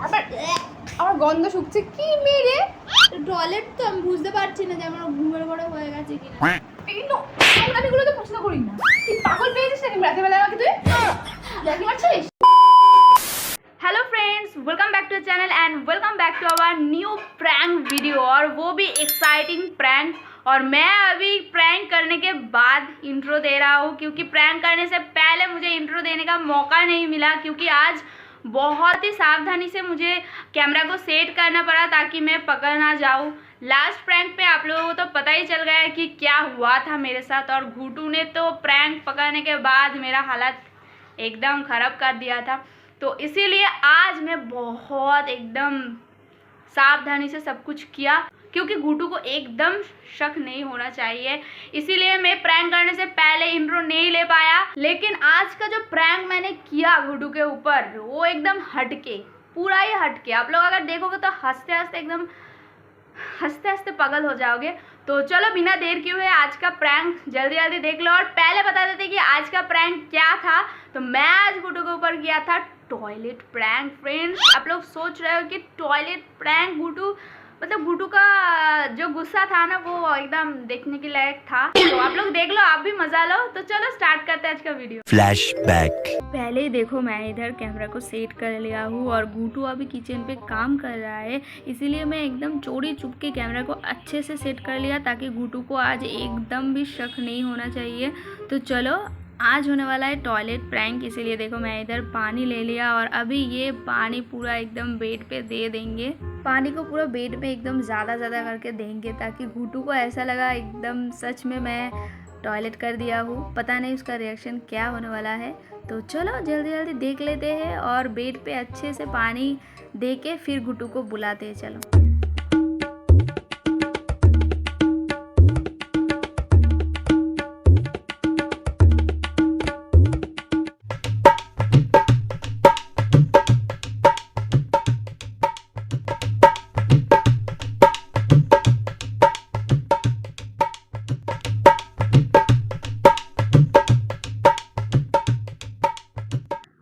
আবার আমার গন্ধ শুকছে কি মেরে টয়লেট তো আমি বুঝতে পারছি না যে আমার ঘুমের ঘরে হয়ে গেছে কিনা। এই নোংরামিগুলো তো পছন্দ করি না। তুই পাগল পেয়েছিস নাকি রাতে বেলা আমাকে তুই দেখি মারছিস। Hello friends, welcome back to channel and welcome back to our new prank video, और वो भी एक्साइटिंग प्रैंक। और मैं अभी प्रैंक करने के बाद इंट्रो दे रहा हूँ, क्योंकि प्रैंक करने से पहले मुझे इंट्रो देने का मौका नहीं मिला, क्योंकि आज बहुत ही सावधानी से मुझे कैमरा को सेट करना पड़ा ताकि मैं पकड़ ना जाऊँ। लास्ट प्रैंक पे आप लोगों को तो पता ही चल गया है कि क्या हुआ था मेरे साथ, और घूटू ने तो प्रैंक पकड़ने के बाद मेरा हालत एकदम ख़राब कर दिया था। तो इसीलिए आज मैं बहुत एकदम सावधानी से सब कुछ किया, क्योंकि घूटू को एकदम शक नहीं होना चाहिए। इसीलिए मैं प्रैंक करने से पहले इंट्रो नहीं ले पाया। लेकिन आज का जो प्रैंक मैंने किया घूटू के ऊपर, वो एकदम हटके, पूरा ही हटके। आप लोग अगर देखोगे तो हंसते हंसते पागल हो जाओगे। तो चलो बिना देर किए हुए आज का प्रैंक जल्दी जल्दी देख लो। और पहले बता देते कि आज का प्रैंक क्या था। तो मैं आज घूटू के ऊपर किया था टॉयलेट प्रैंक। फ्रेंड्स, आप लोग सोच रहे हो कि टॉयलेट प्रैंक, घूटू मतलब घूटू का जो गुस्सा था ना, वो एकदम देखने के लायक था। तो आप लोग देख लो, आप भी मजा लो। तो चलो स्टार्ट करते हैं आज का वीडियो। फ्लैशबैक। पहले ही देखो, मैं इधर कैमरा को सेट कर लिया हूँ और घूटू अभी किचन पे काम कर रहा है, इसीलिए मैं एकदम चोरी चुप के कैमरा को अच्छे से सेट कर लिया ताकि घूटू को आज एकदम भी शक नहीं होना चाहिए। तो चलो, आज होने वाला है टॉयलेट प्रैंक, इसीलिए देखो मैं इधर पानी ले लिया और अभी ये पानी पूरा एकदम बेड पे दे देंगे। पानी को पूरा बेड पे एकदम ज़्यादा करके देंगे ताकि घूटू को ऐसा लगा एकदम सच में मैं टॉयलेट कर दिया हूँ। पता नहीं उसका रिएक्शन क्या होने वाला है। तो चलो जल्दी जल्दी देख लेते हैं और बेड पे अच्छे से पानी दे के फिर घूटू को बुलाते हैं। चलो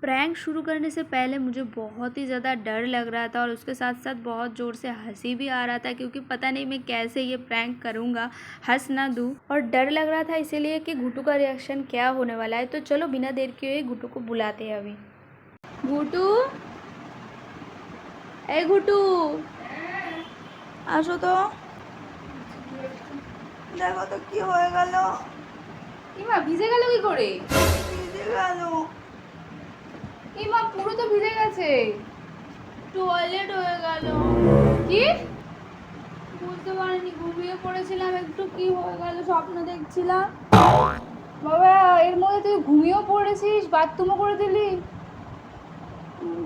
प्रैंक शुरू करने से पहले मुझे बहुत ही ज़्यादा डर लग रहा था और उसके साथ साथ बहुत ज़ोर से हंसी भी आ रहा था, क्योंकि पता नहीं मैं कैसे ये प्रैंक करूँगा, हंस ना दूँ। और डर लग रहा था इसीलिए कि घूटू का रिएक्शन क्या होने वाला है। तो चलो बिना देर किए घूटू को बुलाते हैं अभी। घूटू, ए घूटू, আসো তো, দেখো তো কি হয়ে গেল। ইমা ভিজে গেল কি করে? ভিজে গেল। ইমা পুরো তো ভিজে গেছে। টয়লেট হয়ে গেল। কি? বুঝতে পারিনি, ঘুমিয়ে পড়েছিলাম একটু, কি হয়ে গেল স্বপ্ন দেখছিলাম। বাবা, এর মধ্যে তুই ঘুমিয়েও পড়েছিস, বাথরুমও করে দিলি।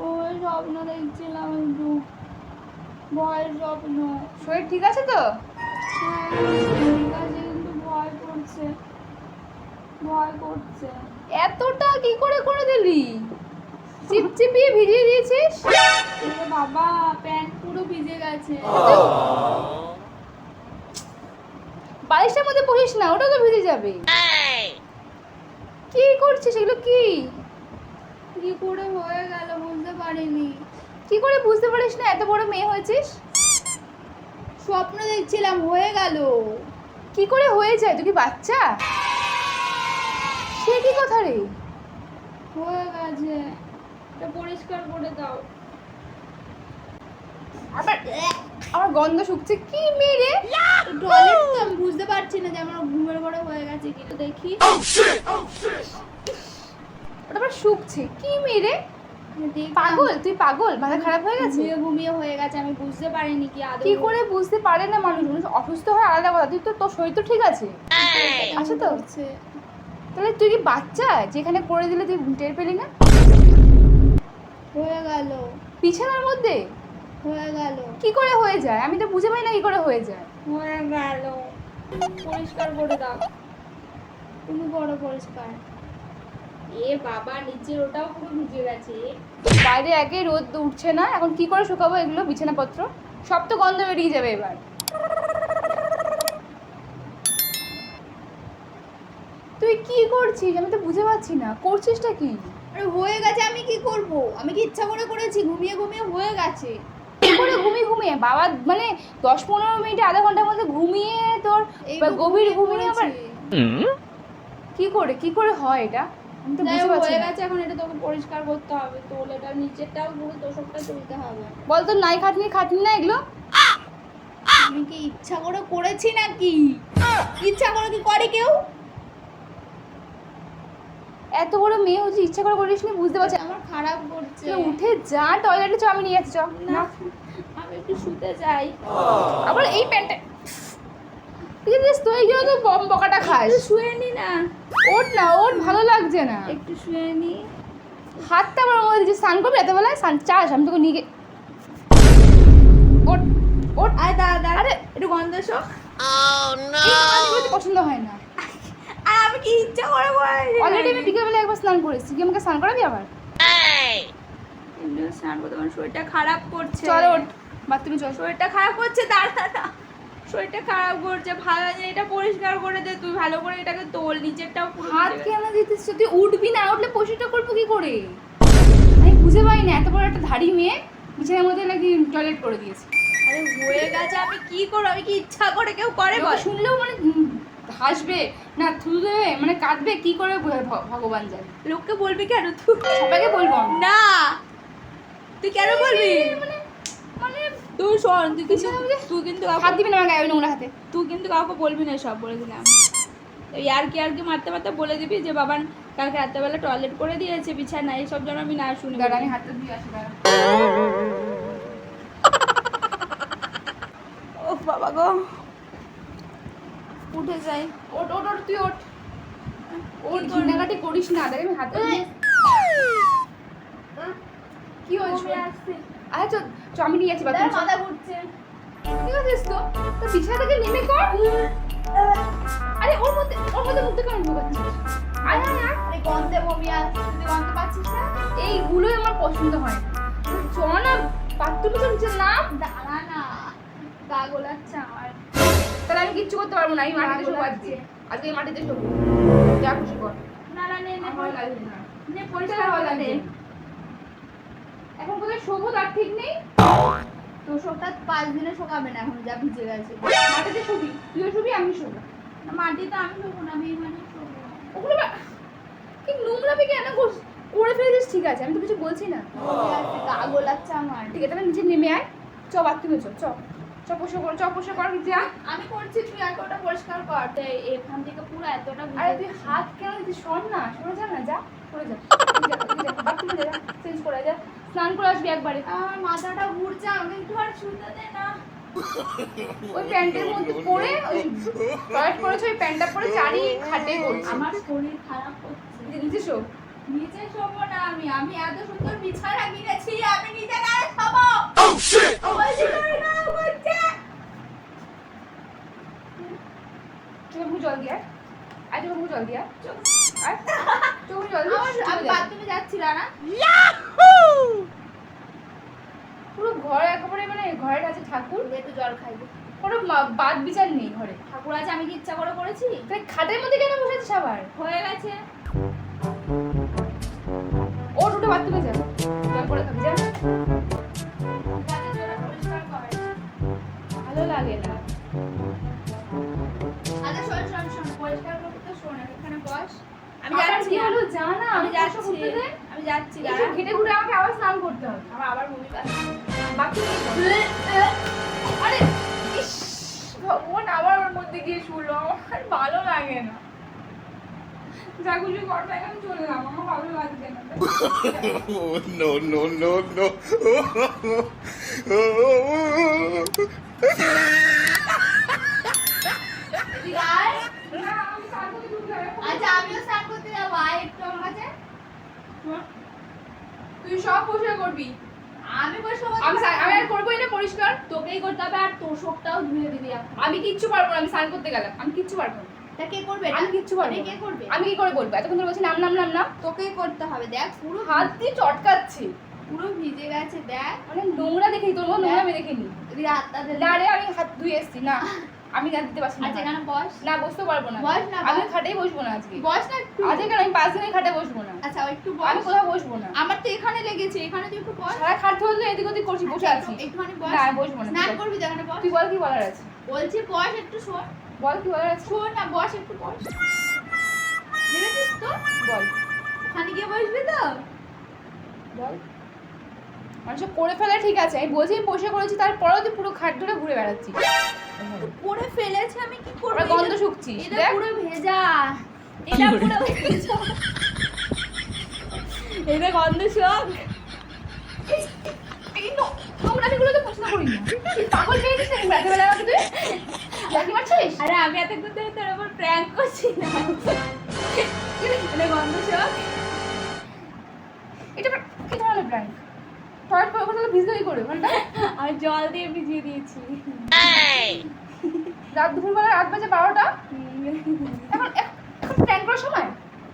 ভয়ের স্বপ্ন দেখছিলাম একটু, ভয়ের স্বপ্ন। শরীর ঠিক আছে তো? হ্যাঁ, ঠিক আছে, কিন্তু ভয় করছে। এতটা কি করে করে দিলি? চিপচিপিয়ে ভিজিয়ে দিয়েছিস? এ বাবা, প্যান্ট পুরো ভিজে গেছে। বালিশের মধ্যে বসিস না, ওটা তো ভিজে যাবে। কি করছিস এগুলো? কি কি করে হয়ে গেল বুঝতে পারিনি। কি করে বুঝতে পারিস না? এত বড় মেয়ে হয়েছিস। স্বপ্ন দেখছিলাম, হয়ে গেল। কি করে হয়ে যায়? তুই কি বাচ্চা? সে কি কথা রে? হয়ে গেছে, এটা পরিষ্কার করে দাও। আবার আমার গন্ধ শুকছে কি মেরে। টয়লেট তো আমি বুঝতে পারছি না যে আমার ঘুমের ঘরে হয়ে গেছে কি। তো দেখি, ওটা আবার শুকছে কি মেরে। পাগল তুই? পাগল? মাথা খারাপ হয়ে গেছে? ঘুমিয়ে হয়ে গেছে, আমি বুঝতে পারিনি কি আদৌ। কি করে বুঝতে পারে না মানুষ? অসুস্থ হয় আলাদা কথা, তুই তো তোর শরীর তো ঠিক আছে। আছে তো? তাহলে তুই কি বাচ্চা যেখানে করে দিলে তুই টের পেলি না? হয়ে গেল বিছানার মধ্যে হয়ে গেল। কি করে হয়ে যায়? আমি তো বুঝে পাই না কি করে হয়ে যায়। হয়ে গেল, পরিষ্কার করে দাও। তুমি বড় পরিষ্কার। এ বাবা, নিচের ওটাও পুরো ভিজে গেছে। বাইরে একে রোদ উঠছে না, এখন কি করে শুকাবো এগুলো বিছানাপত্র? সব তো গন্ধ বেরিয়ে যাবে এবার। তুই কি করছিস? আমি তো বুঝে পাচ্ছি না, করছিসটা কি? আরে হয়ে গেছে, আমি কি করব? আমি কি ইচ্ছা করে করেছি? ঘুমিয়ে ঘুমিয়ে হয়ে গেছে। কি করে ঘুমিয়ে বাবা মানে 10-15 মিনিটে আধা ঘন্টার মধ্যে ঘুমিয়ে তোর এই গভীর ঘুমিয়ে আবার করেছি। কি করে হয় এটা? আমি তো যাই বুঝতে হোক, পারছি হয়ে না। গেছে, এখন এটা তোকে পরিষ্কার করতে হবে। তোল এটা নিচেরটাও পুরো তোষকটা তুলতে হবে। বল তো নাই খাটনি না এগুলো? আমি কি ইচ্ছা করে করেছি নাকি? ইচ্ছা করে কি করে কেউ? এত বড় মেয়ে হচ্ছে ইচ্ছা করে করিস নি, বুঝতে পারছি। আমার খারাপ করছে। তুই উঠে যা, টয়লেটে চ, আমি নিয়ে যাচ্ছি চ। না, না আমি একটু শুতে যাই। আবার এই প্যান্টটা তুই এইগুলো তো বম বকাটা খাস। একটু শুয়ে নি না, ওঠ না, ওঠ, ভালো লাগছে না। একটু শুয়ে নি। হাতটা আমার মধ্যে যে স্নান করবি এত বেলায়, চাস আমি তোকে নিয়ে ওঠ ওঠ। আরে দাঁড়া দাঁড়া, আরে একটু গন্ধ শোক। এই কাজগুলো তো পছন্দ হয় না। আর আমি কি ইচ্ছা করে করেছি? অলরেডি আমি বিকেলবেলা একবার স্নান করেছি, তুই আমাকে স্নান করাবি আবার? এমনি স্নান করতে আমার শরীরটা খারাপ করছে। চল ওঠ, বাথরুমে চল। শরীরটা খারাপ করছে, দাঁড়া না। শরীরটা খারাপ করছে, ভালো লাগে না। এটা পরিষ্কার করে দে তুই, ভালো করে এটাকে তোল, নিচেরটাও পুরো হাত ভিজে কেন দিতেছ? তুই উঠবি না, উঠলে পরিষ্কার করবো কি করে? আমি বুঝে পাই না, এত বড় একটা ধাড়ি মেয়ে বিছানার মধ্যে নাকি টয়লেট করে দিয়েছে। গেছে। আরে হয়ে গেছে, আমি কি করব? আমি কি ইচ্ছা করে কেউ করে লোকে বল? শুনলেও মানে হাসবে না, থুতু দেবে, মানে কাঁদবে, কি করে ভগবান জানে। লোককে বলবি কেন তুই? সবাইকে বলবো আমি। না, তুই কেন বলবি? মানে মানে তুই শোন, তুই কিন্তু বিছানার মধ্যে তুই কিন্তু হাত কাউকে দিবি না আমার গায়ে, ওই নোংরা হাতে। তুই কিন্তু কাউকে বলবি না, সব বলে দিলাম। এই আর কি মারতে মারতে বলে দিবি যে বাবান কালকে রাত্রেবেলা টয়লেট করে দিয়েছে বিছানায়, এইসব যেন আমি না শুনি। দাঁড়া, আমি হাতটা ধুয়ে আসি, দাঁড়া। ও বাবা গো, উঠে যাই। ওঠ ওঠ ওঠ, তুই ওঠ ওঠ, ঘৃণাঘাটি করিস না। দেখ আমি হাতটা ধুয়ে কি হয়েছে? বমি আসছে। আচ্ছা চ, আমি নিয়ে যাচ্ছি দাঁড়া, বাথরুমে। মাথা ঘুরছে। ঠিক আছে তো বিছানা থেকে নেমে কর। আরে ওর মধ্যে মুখটা কেন ঢোকাচ্ছিস? আয় আয় আয়। আরে গন্ধে বমি আসছে, তুই গন্ধ পাচ্ছিস না? এইগুলোই আমার পছন্দ হয় না। চ না, বাথরুমে চল, নিচে নাম। দাঁড়া না, গা গোলাচ্ছে আমার। তাহলে আমি কিচ্ছু করতে পারবো না, আমি মাটিতে পাগল শোবো আছে। আজকে এই মাটিতে শোবো, যা খুশি কর। না না, নে নে, আমার লাগবে না, নে পরিষ্কার পরিষ্কার হওয়া করে লাগবে। দে। এখন কোথায় শোবো তার ঠিক নেই। তোষকটা 5 দিনে শোকাবে না, এখন যা ভিজে গেছে। মাটিতে শুবি, তুইও শুবি, আমি শোবো। না, মাটিতে আমি শোবো না, আমি এখানে শোবো। ওগুলো কি নোংরা পেকে এনে করে ফেলেছিস? ঠিক আছে, আমি তো কিছু বলছি না। বমি আসছে, গা গোলাচ্ছে আমার। ঠিক আছে, তাহলে নিচে নেমে আয়, চ বাথরুমে চ, পোষা কর যা। আমি করছি, তুই এতটা পরিষ্কার কর। তো এখান থেকে পুরো এতটা আরে ভিজে। তুই হাত কেন দিচ্ছিস? সর না, সরে যা না, যা সরে যা, বাথরুমে যা, চেঞ্জ করে যা, স্নান করে আসবি একবারে। আমার মাথাটা ঘুরছে, আমাকে একটু আর শুতে দে না। ওই প্যান্টের মধ্যে পরে, ওই টয়লেট করেছে, ওই প্যান্টটা পরে চারি খাটে করছে। আমার শরীর খারাপ করছে। নিচে শো। নিচে শোবো না আমি, আমি এত সুন্দর বিছানা কিনেছি, আমি নিচে গায়ে শোবো। আমার শরীর খারাপ করছে। চোখে মুখে জল দিয়া, আয় চোখে মুখে জল দিয়া, আয় চোখে জল আমি বাথরুমে যাচ্ছি না। পুরো ঘর একেবারে মানে ঘরের কাছে ঠাকুর, একটু জল খাইবে। কোনো বাদ বিচার নেই ঘরে। ঠাকুর আছে, আমি কি ইচ্ছা করে করেছি? তাই খাটের মধ্যে কেন বসেছিস আবার? হয়ে গেছে। ওঠ, উঠে বাথরুমে যা, জল পরে খাবি যা। যাতে তোরা পরিষ্কার কর। ভালো লাগে না। আচ্ছা শোন শোন শোন, পরিষ্কার করতে তো শোন, এখানে বস। আমি আবার যাচ্ছি। কি হলো? যা না, আমি যাচ্ছি, করতে দে। আমি যাচ্ছি। এই যে ঘেটে ঘুরে আমাকে আবার স্নান করতে হবে। আমার আবার বমি পাচ্ছে। বাথরুমে আরে ইস, ভগবান আবার ওর মধ্যে গিয়ে শুলো, আমার ভালো লাগে না। যা খুশি কর, তাই আমি চললাম, আমার ভালো লাগছে না। Oh, no, no, no, no. এদিকে আয়। না, আমি স্নান করতে ঢুকলাম এখন। আচ্ছা আমিও স্নান করতে যাবো, আয় একটু আমার কাছে। তুই সব পরিষ্কার করবি, আমি পরিষ্কার আমি আর করবোই না পরিষ্কার। তোকেই করতে হবে, আর তোষকটাও ধুয়ে দিবি এখন। আমি কিচ্ছু পারবো না, আমি স্নান করতে গেলাম, আমি কিচ্ছু পারবো না। তা কে করবে? আমি কিচ্ছু পারবো এটা না। কে করবে? আমি কি করে বলবো? এতক্ষণ ধরে বলছি নাম নাম নাম নাম, তোকেই করতে হবে। দেখ পুরো হাত দিয়ে চটকাচ্ছি, পুরো ভিজে গেছে। দেখ মানে নোংরা দেখেই, তোর মতো নোংরা আমি দেখিনি। এদিকে হাতটা দে। না রে, আমি হাত ধুয়ে এসছি না। আমি গান দিতে পারছি না। আচ্ছা এখানে বস। না বসতে পারবো না। বস না, আমি বস। খাটেই বসবো না আজকে। বস না একটু। আজকে কেন আমি 5 দিনের খাটে বসবো না। আচ্ছা একটু আমি বস। কোথাও বসবো না। আমার তো এখানে লেগেছে, এখানে তুই একটু বস। সারা খাট ধরলে এদিক ওদিক করছি, বসে আছি। একটুখানি বস। না, বসবো না। স্নান করবি যেখানে বস। তুই বল কি বলার আছে? বলছি বস একটু শোন। বল কি বলার আছে? শোন না, বস একটু বস। দেখেছিস তো? বল। ওখানে গিয়ে বসবি তো? বল। মানুষ করে ফেলে ঠিক আছে, আমি বলছি আমি বসে করেছি, তারপরেও তুই পুরো খাট ধরে ঘুরে বেড়াচ্ছিস। পরে ফেলেছে, আমি কি করব? ওরা গন্ধ শুকছিস, এটা দেখ। পুরো ভেজা। এটা পুরো ভেজা। এটা গন্ধ শোক। এই নোংরামিগুলো তো পছন্দ করি না। তুই পাগল হয়ে গেছিস নাকি রাতেবেলা আমাকে তুই? লাকি মারছিস? আরে আমি এতক্ষণ ধরে তোর উপর প্র্যাঙ্ক করছি না। এটা গন্ধ শোক। এটা আবার কি ধরনের প্র্যাঙ্ক? টয়লেট করে ওখানে ভিজলো কি করে ওখানটা? আমি জল দিয়ে ভিজিয়ে দিয়েছি। রাত দুপুরবেলা, রাত বাজে 12টা। এখন প্র্যাঙ্ক করার সময়?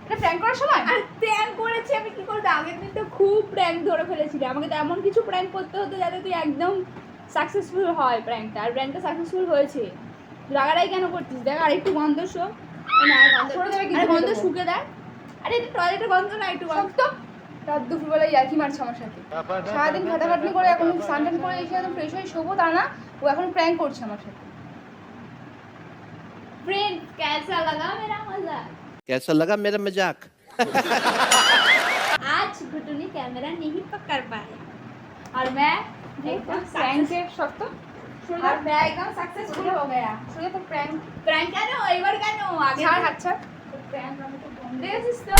এটা প্র্যাঙ্ক করার সময়? আর প্র্যাঙ্ক করেছি আমি, কি করতে? আগের দিন তো খুব প্র্যাঙ্ক ধরে ফেলেছিল। আমাকে তো এমন কিছু প্র্যাঙ্ক করতে হতো যাতে তুই একদম সাকসেসফুল হয় প্র্যাঙ্কটা। আর প্র্যাঙ্কটা সাকসেসফুল হয়েছে। রাগারাই কেন করছিস? দেখ আর একটু গন্ধ শোক। সরে যাবে কিন্তু, আরে গন্ধ দেবো। শুকে দেখ। আরে এটা টয়লেটের গন্ধ না, একটু গন্ধ। সত্য রাত দুপুরবেলা ইয়ার্কি মারছে আমার সাথে। সারাদিন খাটাখাটনি করে এখন স্নান করে এসে একদম ফ্রেশ হয়ে শোবো, তা না ও এখন প্র্যাঙ্ক করছে আমার সাথে। फ्रेंड कैसा लगा मेरा मजाक? कैसा लगा मेरा मजाक? आज गुड्डू ने कैमरा नहीं पकड़ पाया और मैं एकदम প্র্যাঙ্কের সত্য और मैं एकदम सक्सेसफुल हो गया। শুনে তো প্র্যাঙ্ক प्रैंक क्या नो, एक बार क्या नो आगे ছাড় হাত ছাড়। प्रैंक हम तो দেখেছিস তো